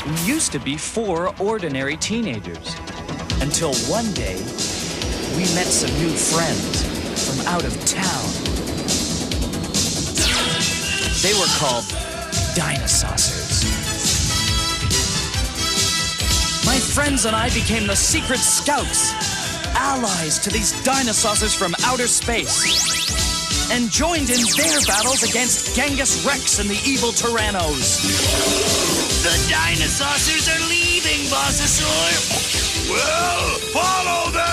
We used to be 4 ordinary teenagers. Until one day, we met some new friends from out of town. They were called dinosaurs. My friends and I became the secret scouts, allies to these dinosaurs from outer space, and joined in their battles against Genghis Rex and the evil Tyrannos. The dinosaurs are leaving, Bossasaur. Well, follow them!